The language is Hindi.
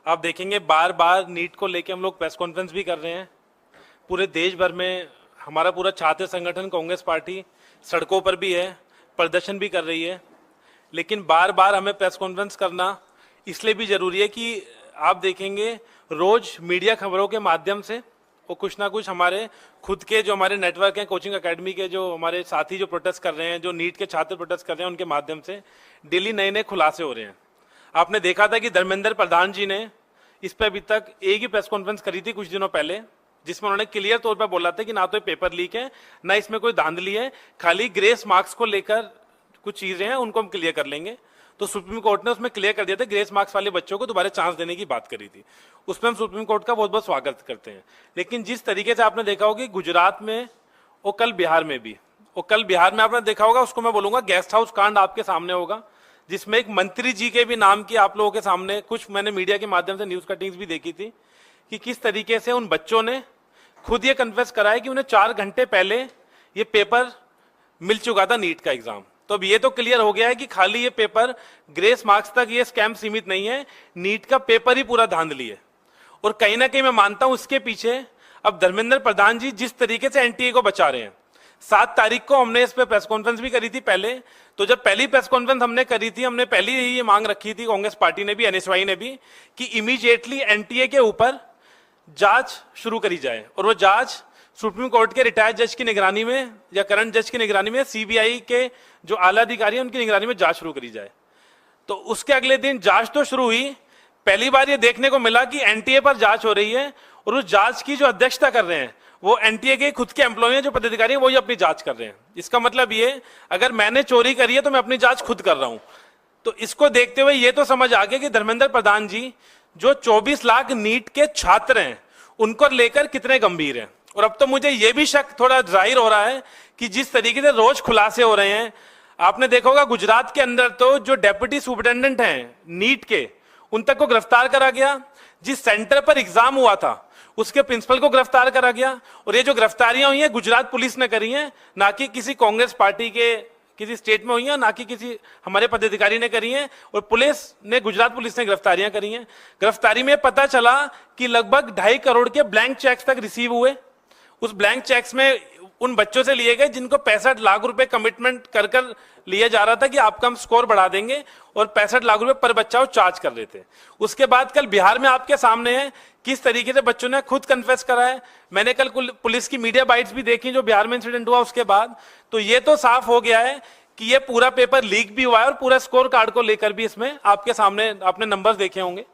आप देखेंगे बार बार नीट को लेके हम लोग प्रेस कॉन्फ्रेंस भी कर रहे हैं। पूरे देश भर में हमारा पूरा छात्र संगठन कांग्रेस पार्टी सड़कों पर भी है, प्रदर्शन भी कर रही है। लेकिन बार बार हमें प्रेस कॉन्फ्रेंस करना इसलिए भी जरूरी है कि आप देखेंगे रोज मीडिया खबरों के माध्यम से वो कुछ ना कुछ हमारे खुद के जो हमारे नेटवर्क हैं, कोचिंग एकेडमी के जो हमारे साथी जो प्रोटेस्ट कर रहे हैं, जो नीट के छात्र प्रोटेस्ट कर रहे हैं, उनके माध्यम से डेली नए नए खुलासे हो रहे हैं। आपने देखा था कि धर्मेंद्र प्रधान जी ने इस पर अभी तक एक ही प्रेस कॉन्फ्रेंस करी थी कुछ दिनों पहले, जिसमें उन्होंने क्लियर तौर पर बोला था कि ना तो ये पेपर लीक है, ना इसमें कोई धांधली है, खाली ग्रेस मार्क्स को लेकर कुछ चीजें हैं उनको हम क्लियर कर लेंगे। तो सुप्रीम कोर्ट ने उसमें क्लियर कर दिया था, ग्रेस मार्क्स वाले बच्चों को दोबारा चांस देने की बात करी थी। उसमें हम सुप्रीम कोर्ट का बहुत बहुत स्वागत करते हैं। लेकिन जिस तरीके से आपने देखा होगा कि गुजरात में और कल बिहार में भी, और कल बिहार में आपने देखा होगा, उसको मैं बोलूंगा गेस्ट हाउस कांड आपके सामने होगा, जिसमें एक मंत्री जी के भी नाम की आप लोगों के सामने कुछ मैंने मीडिया के माध्यम से न्यूज कटिंग्स भी देखी थी कि किस तरीके से उन बच्चों ने खुद ये कन्फेस कराया कि उन्हें 4 घंटे पहले ये पेपर मिल चुका था नीट का एग्जाम। तो अब ये तो क्लियर हो गया है कि खाली ये पेपर ग्रेस मार्क्स तक ये स्कैम सीमित नहीं है, नीट का पेपर ही पूरा धांधली है। और कहीं ना कहीं मैं मानता हूं उसके पीछे अब धर्मेंद्र प्रधान जी जिस तरीके से एनटीए को बचा रहे हैं। 7 तारीख को हमने इस पे प्रेस कॉन्फ्रेंस भी करी थी पहले। तो जब पहली प्रेस कॉन्फ्रेंस हमने करी थी, हमने पहले ही ये मांग रखी थी, कांग्रेस पार्टी ने भी, एनएसवाई ने भी, कि इमीडिएटली एनटीए के ऊपर जांच शुरू करी जाए। और वो जांच सुप्रीम कोर्ट के रिटायर्ड जज की निगरानी में या करंट जज की निगरानी में, सीबीआई के जो आला अधिकारी हैं उनकी निगरानी में जांच शुरू करी जाए। तो उसके अगले दिन जांच तो शुरू हुई। पहली बार ये देखने को मिला कि एनटीए पर जांच हो रही है और उस जांच की जो अध्यक्षता कर रहे हैं वो एनटीए के खुद के एम्प्लॉय हैं, जो पदाधिकारी हैं, वही अपनी जांच कर रहे हैं। इसका मतलब ये, अगर मैंने चोरी करी है तो मैं अपनी जांच खुद कर रहा हूं। तो इसको देखते हुए ये तो समझ आ गया कि धर्मेंद्र प्रधान जी जो 24 लाख नीट के छात्र हैं उनको लेकर कितने गंभीर हैं। और अब तो मुझे यह भी शक थोड़ा जाहिर हो रहा है कि जिस तरीके से रोज खुलासे हो रहे हैं, आपने देखा होगा गुजरात के अंदर तो जो डेप्यूटी सुपरिटेंडेंट हैं नीट के, उन तक को गिरफ्तार करा गया। जिस सेंटर पर एग्जाम हुआ था उसके प्रिंसिपल को गिरफ्तार करा गया। और ये जो गिरफ्तारियां हुई हैं गुजरात पुलिस ने करी हैं, ना कि किसी कांग्रेस पार्टी के किसी स्टेट में हुई हैं, ना कि किसी हमारे पदाधिकारी ने करी हैं। और पुलिस ने, गुजरात पुलिस ने गिरफ्तारियां करी हैं। गिरफ्तारी में पता चला कि लगभग 2.5 करोड़ के ब्लैंक चेक्स तक रिसीव हुए। उस ब्लैंक चेक्स में उन बच्चों से लिए गए जिनको 65 लाख रुपए कमिटमेंट कर कर लिया जा रहा था कि आपका हम स्कोर बढ़ा देंगे, और 65 लाख रुपए पर बच्चा वो चार्ज कर रहे थे। उसके बाद कल बिहार में आपके सामने है किस तरीके से बच्चों ने खुद कन्फेस करा है। मैंने कल पुलिस की मीडिया बाइट्स भी देखी जो बिहार में इंसिडेंट हुआ उसके बाद। तो ये तो साफ हो गया है कि ये पूरा पेपर लीक भी हुआ है और पूरा स्कोर कार्ड को लेकर भी इसमें आपके सामने आपने नंबर्स देखे होंगे।